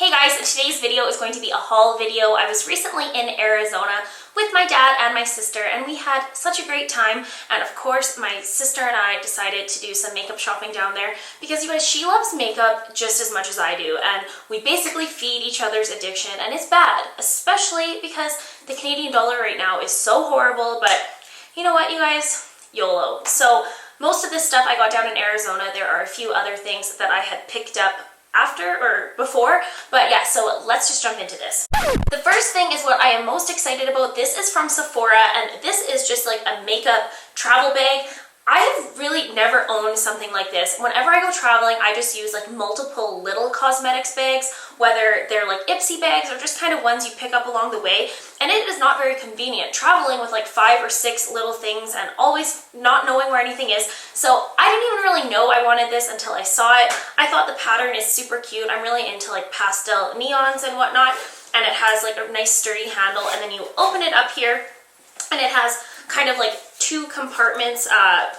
Hey guys, today's video is going to be a haul video. I was recently in Arizona with my dad and my sister and we had such a great time, and of course my sister and I decided to do some makeup shopping down there because you guys, she loves makeup just as much as I do, and we basically feed each other's addiction, and it's bad, especially because the Canadian dollar right now is so horrible. But you know what, you guys, YOLO. So most of this stuff I got down in Arizona. There are a few other things that I had picked up after or before, but yeah, so let's just jump into this. The first thing is what I am most excited about. This is from Sephora, and this is just like a makeup travel bag. I have really never owned something like this. Whenever I go traveling, I just use like multiple little cosmetics bags, whether they're like Ipsy bags or just kind of ones you pick up along the way, and it is not very convenient traveling with like 5 or 6 little things and always not knowing where anything is. So I didn't even really know I wanted this until I saw it. I thought the pattern is super cute. I'm really into like pastel neons and whatnot, and it has like a nice sturdy handle, and then you open it up here and it has kind of like 2 compartments,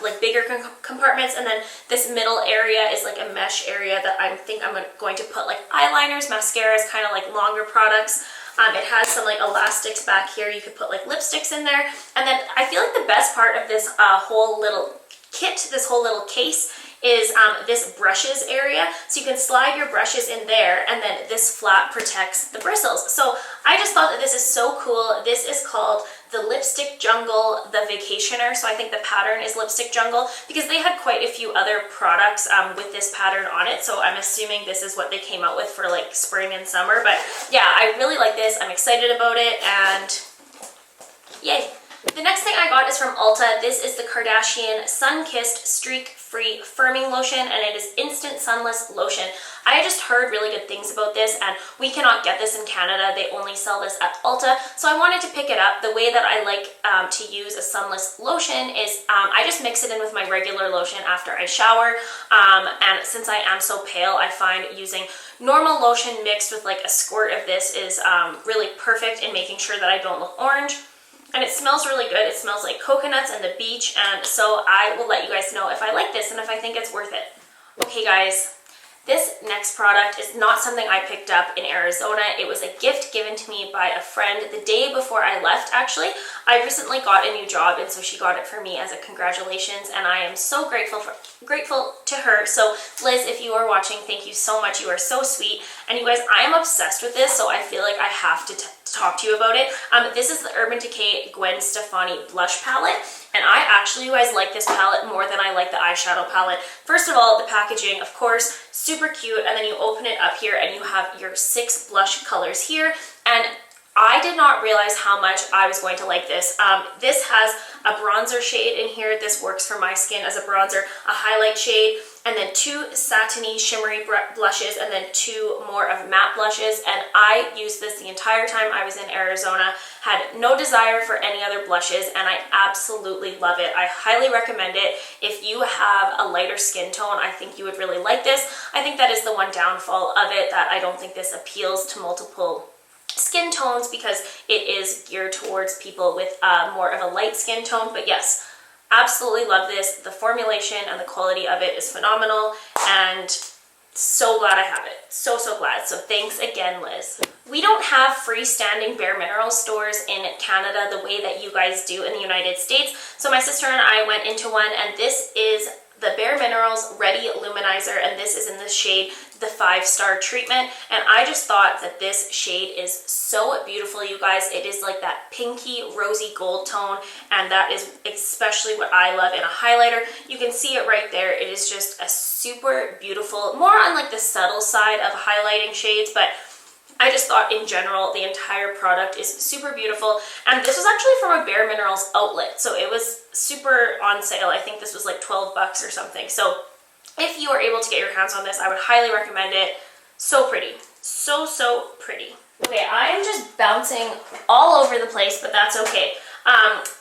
like bigger compartments, and then this middle area is like a mesh area that I think I'm going to put like eyeliners, mascaras, kind of like longer products. It has some like elastics back here. You could put like lipsticks in there, and then I feel like the best part of this whole little kit, this whole little case, is this brushes area. So you can slide your brushes in there, and then this flap protects the bristles. So I just thought that this is so cool. This is called the Lipstick Jungle, the Vacationer. So I think the pattern is Lipstick Jungle because they had quite a few other products with this pattern on it. So I'm assuming this is what they came out with for like spring and summer. But yeah, I really like this. I'm excited about it, and yay. The next thing I got is from Ulta. This is the Kardashian Sun-Kissed Streak-Free Firming Lotion, and it is instant sunless lotion. I just heard really good things about this, and we cannot get this in Canada. They only sell this at Ulta, so I wanted to pick it up. The way that I like to use a sunless lotion is I just mix it in with my regular lotion after I shower, and since I am so pale, I find using normal lotion mixed with like a squirt of this is really perfect in making sure that I don't look orange. And it smells really good. It smells like coconuts and the beach, and so I will let you guys know if I like this and if I think it's worth it. Okay guys, this next product is not something I picked up in Arizona. It was a gift given to me by a friend the day before I left, actually. I recently got a new job, and so she got it for me as a congratulations, and I am so grateful to her. So Liz, if you are watching, thank you so much. You are so sweet. And you guys, I am obsessed with this, so I feel like I have to talk to you about it. This is the Urban Decay Gwen Stefani blush palette, and I actually, you guys, like this palette more than I like the eyeshadow palette. First of all, the packaging, of course, super cute, and then you open it up here and you have your 6 blush colors here, and I did not realize how much I was going to like this. This has a bronzer shade in here. This works for my skin as a bronzer, a highlight shade, and then 2 satiny shimmery blushes, and then 2 more of matte blushes. And I used this the entire time I was in Arizona, had no desire for any other blushes, and I absolutely love it. I highly recommend it. If you have a lighter skin tone, I think you would really like this. I think that is the one downfall of it, that I don't think this appeals to multiple skin tones because it is geared towards people with more of a light skin tone. But yes, absolutely love this. The formulation and the quality of it is phenomenal, and so glad I have it. So glad. So thanks again, Liz. We don't have freestanding Bare Minerals stores in Canada the way that you guys do in the United States. So my sister and I went into one, and this is the Bare Minerals Ready Luminizer, and this is in the shade the 5-Star Treatment, and I just thought that this shade is so beautiful, you guys. It is like that pinky rosy gold tone, and that is especially what I love in a highlighter. You can see it right there. It is just a super beautiful, more on like the subtle side of highlighting shades, but I just thought in general the entire product is super beautiful. And this was actually from a Bare Minerals outlet, so it was super on sale. I think this was like 12 bucks or something. So if you are able to get your hands on this, I would highly recommend it. So pretty. So pretty. Okay, I am just bouncing all over the place, but that's okay.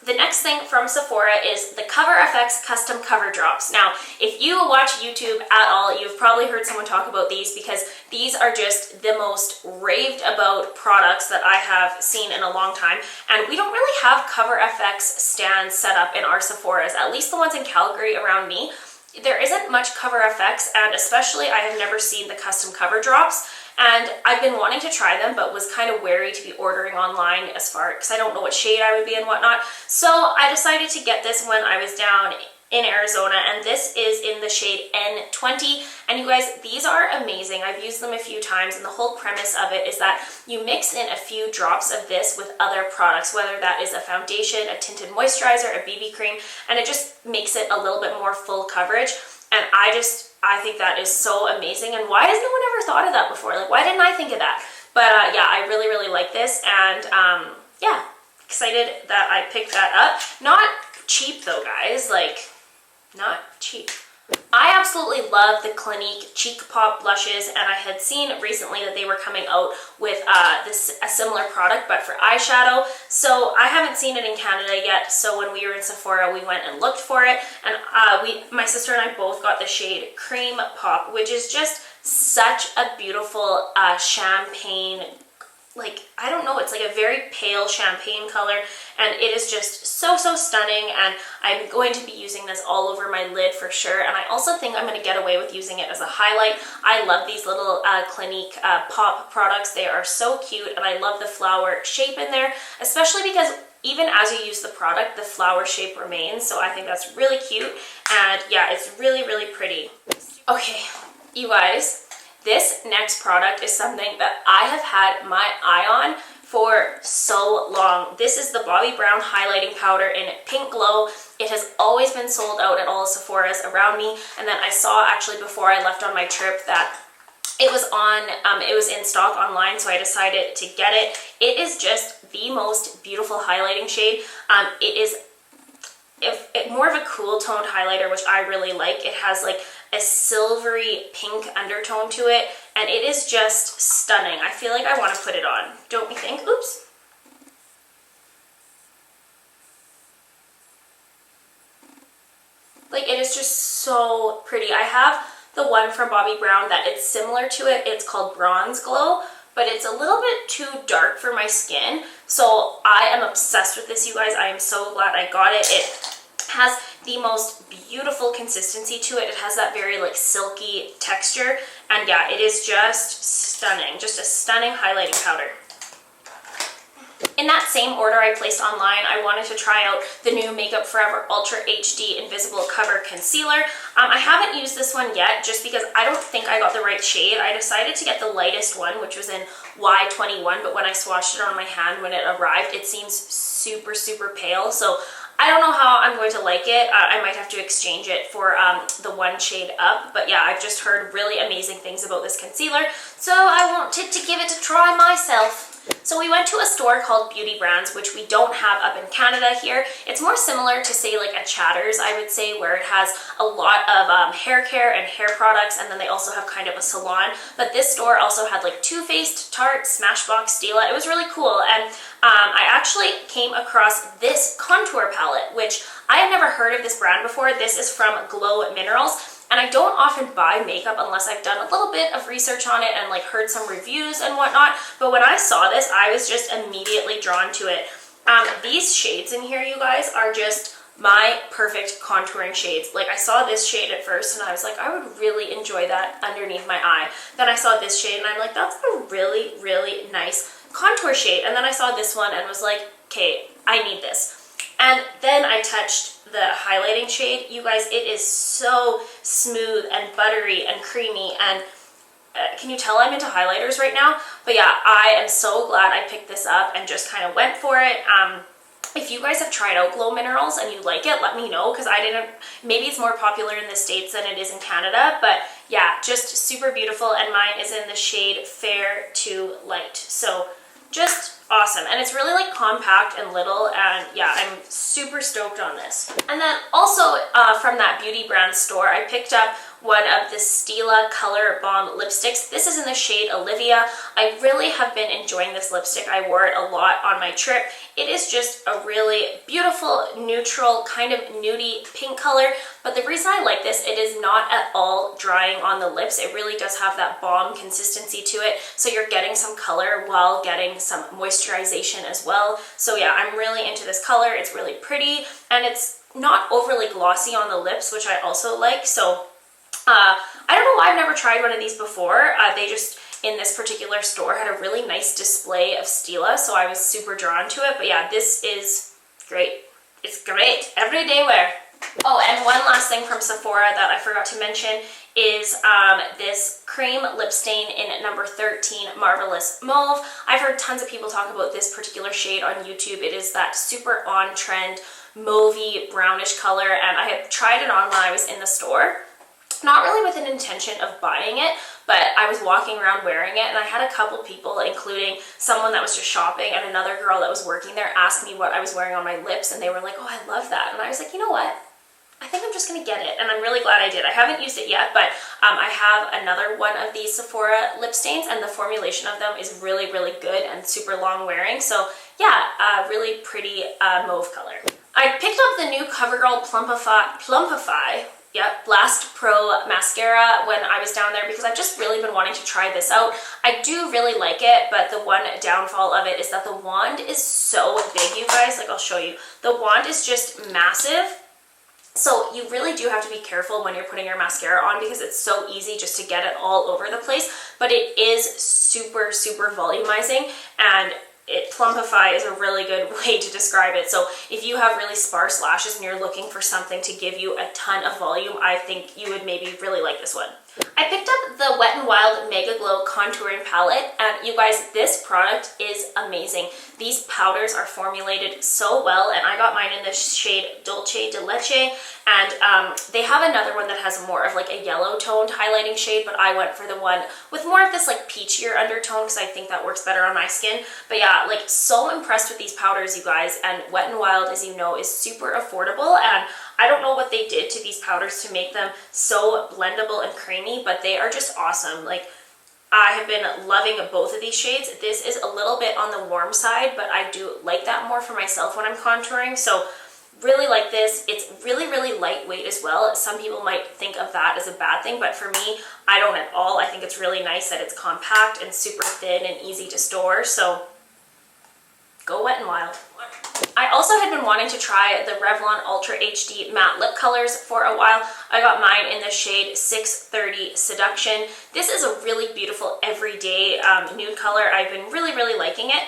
The next thing from Sephora is the CoverFX Custom Cover Drops. Now, if you watch YouTube at all, you've probably heard someone talk about these because these are just the most raved about products that I have seen in a long time. And we don't really have CoverFX stands set up in our Sephoras, at least the ones in Calgary around me. There isn't much CoverFX, and especially I have never seen the custom cover drops. and I've been wanting to try them, but was kind of wary to be ordering online because I don't know what shade I would be and whatnot. So I decided to get this when I was down in Arizona, and this is in the shade N20. And you guys, these are amazing. I've used them a few times, and the whole premise of it is that you mix in a few drops of this with other products, whether that is a foundation, a tinted moisturizer, a BB cream, and it just makes it a little bit more full coverage. And I think that is so amazing. And why has no one ever thought of that before? Like, why didn't I think of that? But yeah, I really, really like this, and yeah, excited that I picked that up. Not cheap though, guys, like, not cheap. I absolutely love the Clinique Cheek Pop blushes, and I had seen recently that they were coming out with a similar product, but for eyeshadow. So I haven't seen it in Canada yet, so when we were in Sephora, we went and looked for it, and my sister and I both got the shade Cream Pop, which is just such a beautiful champagne, like, I don't know, it's like a very pale champagne color, and it is just so, so stunning, and I'm going to be using this all over my lid for sure. And I also think I'm going to get away with using it as a highlight. I love these little Clinique Pop products. They are so cute, and I love the flower shape in there, especially because even as you use the product, the flower shape remains, so I think that's really cute, and yeah, it's really, really pretty. Okay, you guys, this next product is something that I have had my eye on for so long. This is the Bobbi Brown Highlighting Powder in Pink Glow. It has always been sold out at all Sephoras around me, and then I saw actually before I left on my trip that it was in stock online, so I decided to get it. It is just the most beautiful highlighting shade. It is more of a cool toned highlighter, which I really like. It has like a silvery pink undertone to it, and it is just stunning. I feel like I want to put it on, don't you think? Oops. Like, it is just so pretty. I have the one from Bobbi Brown that it's similar to it. It's called Bronze Glow, but it's a little bit too dark for my skin. So I am obsessed with this, you guys. I am so glad I got it. It has the most beautiful consistency to it. It has that very like silky texture, and yeah, it is just stunning. Just a stunning highlighting powder. In that same order I placed online, I wanted to try out the new Makeup Forever Ultra HD Invisible Cover Concealer. I haven't used this one yet just because I don't think I got the right shade. I decided to get the lightest one, which was in Y21, but when I swatched it on my hand when it arrived, it seems super, super pale. So I don't know how I'm going to like it. I might have to exchange it for the one shade up. But yeah, I've just heard really amazing things about this concealer, so I wanted to give it a try myself. So we went to a store called Beauty Brands, which we don't have up in Canada here. It's more similar to, say, like a Chatters, I would say, where it has a lot of hair care and hair products, and then they also have kind of a salon. But this store also had like Too Faced, Tarte, Smashbox, Stila. It was really cool, and I actually came across this contour palette, which I had never heard of this brand before. This is from Glow Minerals. And I don't often buy makeup unless I've done a little bit of research on it and like heard some reviews and whatnot. But when I saw this, I was just immediately drawn to it. These shades in here, you guys, are just my perfect contouring shades. Like, I saw this shade at first and I was like, I would really enjoy that underneath my eye. Then I saw this shade and I'm like, that's a really, really nice contour shade. And then I saw this one and was like, okay, I need this. And then I touched the highlighting shade. You guys, it is so smooth and buttery and creamy, and can you tell I'm into highlighters right now? But yeah, I am so glad I picked this up and just kind of went for it. If you guys have tried out Glow Minerals and you like it, let me know, because I didn't, maybe it's more popular in the States than it is in Canada, but yeah, just super beautiful, and mine is in the shade Fair to Light. So just awesome, and it's really like compact and little, and yeah, I'm super stoked on this. And then also from that Beauty Brand store, I picked up one of the Stila Color Bomb lipsticks. This is in the shade Olivia. I really have been enjoying this lipstick. I wore it a lot on my trip. It is just a really beautiful, neutral, kind of nudie pink color, but the reason I like this, it is not at all drying on the lips. It really does have that balm consistency to it, so you're getting some color while getting some moisturization as well. So yeah, I'm really into this color. It's really pretty, and it's not overly glossy on the lips, which I also like. So I don't know why I've never tried one of these before. in this particular store had a really nice display of Stila, so I was super drawn to it. But yeah, this is great. It's great. Everyday wear. Oh, and one last thing from Sephora that I forgot to mention is this cream lip stain in number 13, Marvelous Mauve. I've heard tons of people talk about this particular shade on YouTube. It is that super on-trend mauvey brownish color, and I had tried it on when I was in the store. Not really with an intention of buying it, but I was walking around wearing it, and I had a couple people, including someone that was just shopping and another girl that was working there, ask me what I was wearing on my lips, and they were like, oh, I love that. And I was like, you know what? I think I'm just going to get it, and I'm really glad I did. I haven't used it yet, but I have another one of these Sephora lip stains, and the formulation of them is really, really good and super long wearing. So yeah, really pretty mauve color. I picked up the new CoverGirl Plumpify, yep, Blast Pro mascara when I was down there because I've just really been wanting to try this out. I do really like it, but the one downfall of it is that the wand is so big, you guys. Like, I'll show you. The wand is just massive. So you really do have to be careful when you're putting your mascara on because it's so easy just to get it all over the place, but it is super, super volumizing, and Plumpify is a really good way to describe it. So if you have really sparse lashes and you're looking for something to give you a ton of volume, I think you would maybe really like this one. I picked up the Wet n Wild Mega Glow Contouring Palette, and you guys, this product is amazing. These powders are formulated so well, and I got mine in the shade Dulce de Leche, and they have another one that has more of like a yellow toned highlighting shade, but I went for the one with more of this like peachier undertone because I think that works better on my skin. But yeah, like, so impressed with these powders, you guys, and Wet n Wild, as you know, is super affordable, and I don't know what they did to these powders to make them so blendable and creamy, but they are just awesome. Like, I have been loving both of these shades. This is a little bit on the warm side, but I do like that more for myself when I'm contouring, so really like this. It's really, really lightweight as well. Some people might think of that as a bad thing, but for me, I don't at all. I think it's really nice that it's compact and super thin and easy to store, so go Wet n Wild. I also had been wanting to try the Revlon Ultra HD matte lip colors for a while. I got mine in the shade 630 Seduction. This is a really beautiful everyday nude color. I've been really, really liking it.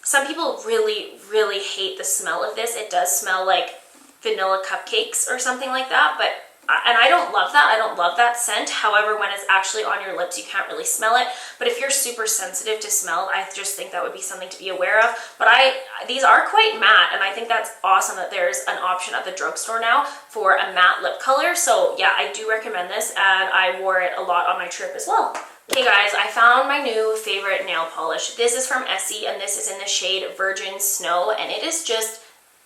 Some people really, really hate the smell of this. It does smell like vanilla cupcakes or something like that, but and I don't love that. I don't love that scent. However, when it's actually on your lips, you can't really smell it. But if you're super sensitive to smell, I just think that would be something to be aware of. But these are quite matte, and I think that's awesome that there's an option at the drugstore now for a matte lip color. So yeah, I do recommend this, and I wore it a lot on my trip as well. Okay guys, I found my new favorite nail polish. This is from Essie, and this is in the shade Virgin Snow, and it is just,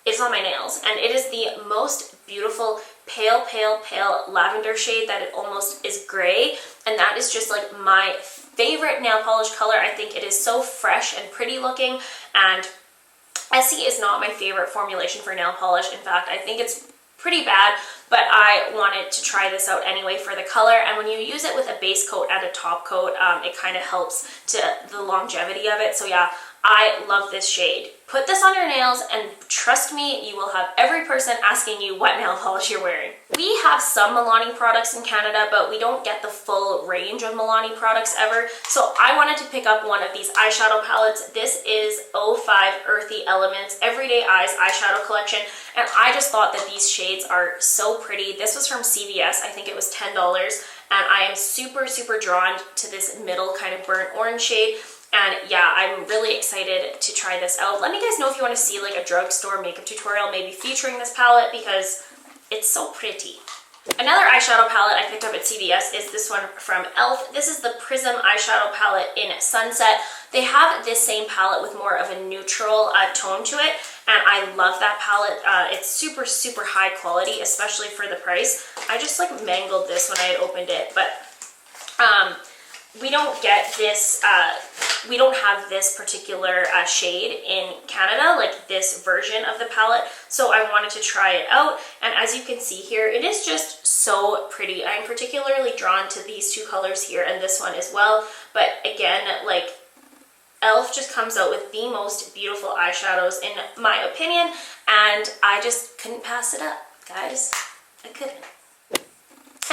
it's on my nails, and it is the most beautiful pale, pale, pale lavender shade that it almost is gray, and that is just like my favorite nail polish color. I think it is so fresh and pretty looking, and Essie is not my favorite formulation for nail polish. In fact, I think it's pretty bad, but I wanted to try this out anyway for the color, and when you use it with a base coat and a top coat, it kind of helps to the longevity of it. So yeah, I love this shade. Put this on your nails and trust me, you will have every person asking you what nail polish you're wearing. We have some Milani products in Canada, but we don't get the full range of Milani products ever. So I wanted to pick up one of these eyeshadow palettes. This is 05 Earthy Elements Everyday Eyes eyeshadow collection, and I just thought that these shades are so pretty. This was from CVS. I think it was $10, and I am super, super drawn to this middle kind of burnt orange shade. And yeah, I'm really excited to try this out. Let me guys know if you want to see like a drugstore makeup tutorial maybe featuring this palette because it's so pretty. Another eyeshadow palette I picked up at CVS is this one from e.l.f. This is the Prism eyeshadow palette in Sunset. They have this same palette with more of a neutral tone to it, and I love that palette. It's super, super high quality, especially for the price. I just like mangled this when I had opened it, but we don't get this, we don't have this particular shade in Canada, like this version of the palette, so I wanted to try it out, and as you can see here, it is just so pretty. I'm particularly drawn to these two colors here and this one as well, but again, like, e.l.f. just comes out with the most beautiful eyeshadows in my opinion, and I just couldn't pass it up, guys. I couldn't.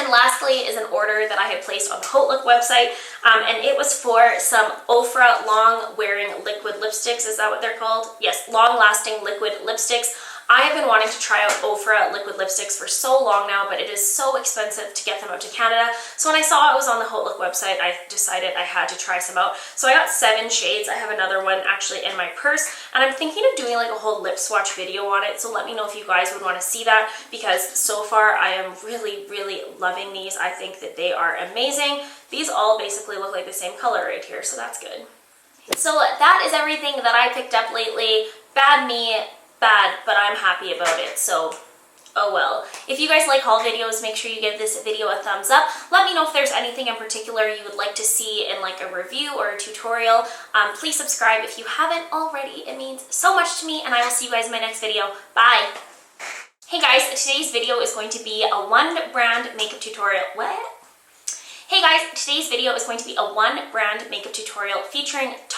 And lastly is an order that I had placed on the Haute Look website, and it was for some Ofra long wearing liquid lipsticks. Is that what they're called? Yes, long lasting liquid lipsticks. I have been wanting to try out Ofra liquid lipsticks for so long now, but it is so expensive to get them out to Canada. So when I saw it was on the Haute Look website, I decided I had to try some out. So I got 7 shades. I have another one actually in my purse, and I'm thinking of doing like a whole lip swatch video on it. So let me know if you guys would want to see that, because so far I am really loving these. I think that they are amazing. These all basically look like the same color right here, so that's good. So that is everything that I picked up lately. Bad me. Bad, but I'm happy about it, so oh well. If you guys like haul videos, make sure you give this video a thumbs up. Let me know if there's anything in particular you would like to see in like a review or a tutorial. Please subscribe if you haven't already. It means so much to me, and I will see you guys in my next video. Bye! Hey guys, today's video is going to be a one brand makeup tutorial. What? Hey guys, today's video is going to be a one brand makeup tutorial featuring